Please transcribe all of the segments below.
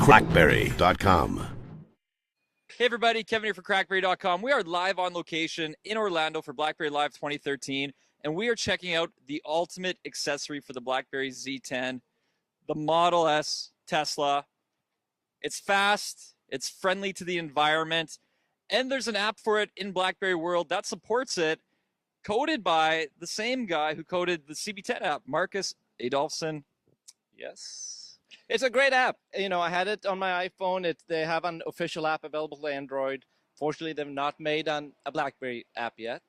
Blackberry.com. Hey everybody, Kevin here for Crackberry.com. We are live on location in Orlando for Blackberry Live 2013, and we are checking out the ultimate accessory for the Blackberry Z10, the Model S Tesla. It's fast, it's friendly to the environment, and there's an app for it in Blackberry World that supports it, coded by the same guy who coded the CB10 app, Marcus Adolphson. Yes. It's a great app. You know, I had it on my iPhone. They have an official app available to Android. Fortunately, they've not made a BlackBerry app yet.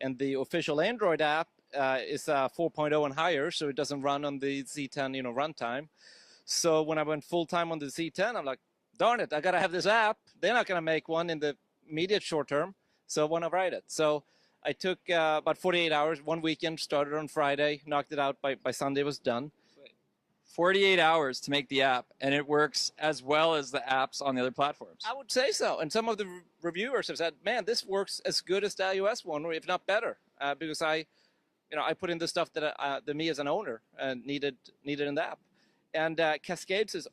And the official Android app is 4.0 and higher, so it doesn't run on the Z10, runtime. So when I went full-time on the Z10, I'm like, darn it, I got to have this app. They're not going to make one in the immediate short term, so I want to write it. So I took about 48 hours, one weekend, started on Friday, knocked it out by Sunday, was done. 48 hours to make the app, and it works as well as the apps on the other platforms. I would say so. And some of the reviewers have said, man, this works as good as the iOS one, or if not better, because I put in the stuff that me as an owner needed in the app. And Cascades is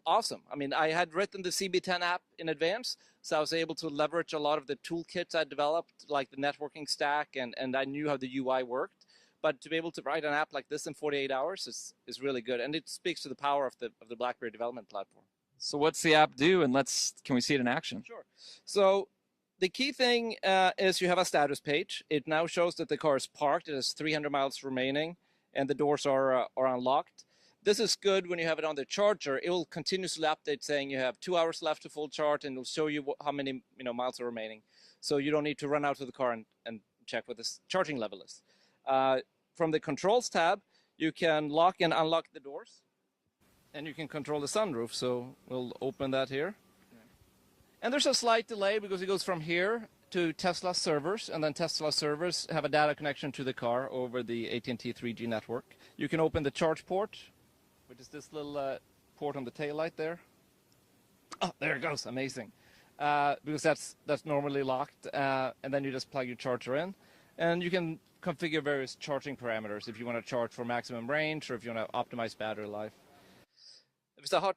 awesome. I mean, I had written the CB10 app in advance, so I was able to leverage a lot of the toolkits I developed, like the networking stack, and I knew how the UI worked. But to be able to write an app like this in 48 hours is really good, and it speaks to the power of the BlackBerry development platform. So what's the app do, and can we see it in action? Sure. So the key thing is you have a status page. It now shows that the car is parked. It has 300 miles remaining, and the doors are unlocked. This is good when you have it on the charger. It will continuously update saying you have 2 hours left to full charge, and it'll show you how many miles are remaining. So you don't need to run out to the car and check what this charging level is. From the controls tab, you can lock and unlock the doors, and you can control the sunroof. So we'll open that here. Yeah. And there's a slight delay because it goes from here to Tesla servers, and then Tesla servers have a data connection to the car over the AT&T 3G network. You can open the charge port, which is this little port on the taillight there. Oh, there it goes. Amazing. Because that's normally locked, and then you just plug your charger in, and you can configure various charging parameters if you want to charge for maximum range or if you want to optimize battery life. If it's a hot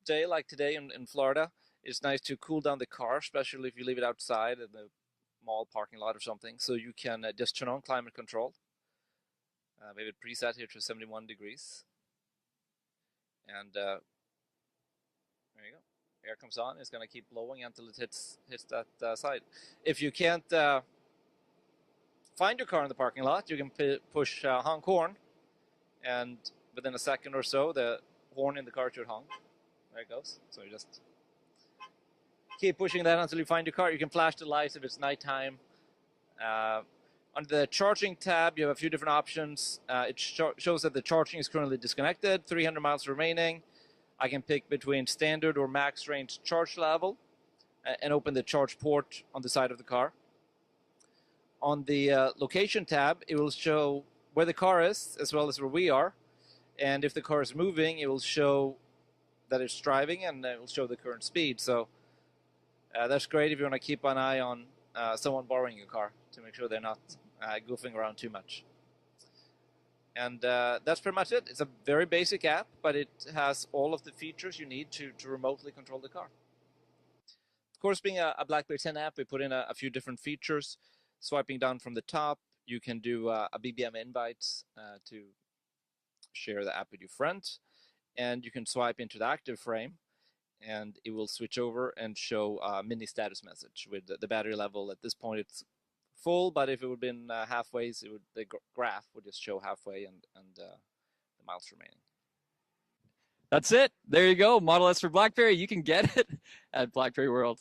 day like today in Florida, it's nice to cool down the car, especially if you leave it outside in the mall parking lot or something. So you can just turn on climate control. Maybe preset here to 71 degrees. And there you go. Air comes on. It's going to keep blowing until it hits that side. If you can't find your car in the parking lot, you can push honk horn, and within a second or so, the horn in the car should honk. There it goes. So you just keep pushing that until you find your car. You can flash the lights if it's nighttime. On the charging tab, you have a few different options. It shows that the charging is currently disconnected, 300 miles remaining. I can pick between standard or max range charge level and open the charge port on the side of the car. On the location tab, it will show where the car is as well as where we are. And if the car is moving, it will show that it's driving, and it will show the current speed. So that's great if you want to keep an eye on someone borrowing your car to make sure they're not goofing around too much. And that's pretty much it. It's a very basic app, but it has all of the features you need to remotely control the car. Of course, being a BlackBerry 10 app, we put in a few different features. Swiping down from the top, you can do a BBM invite to share the app with your friends, and you can swipe into the active frame, and it will switch over and show a mini status message with the battery level. At this point, it's full, but if it would have been halfway, the graph would just show halfway and the miles remaining. That's it. There you go. Model S for BlackBerry. You can get it at Blackberry World.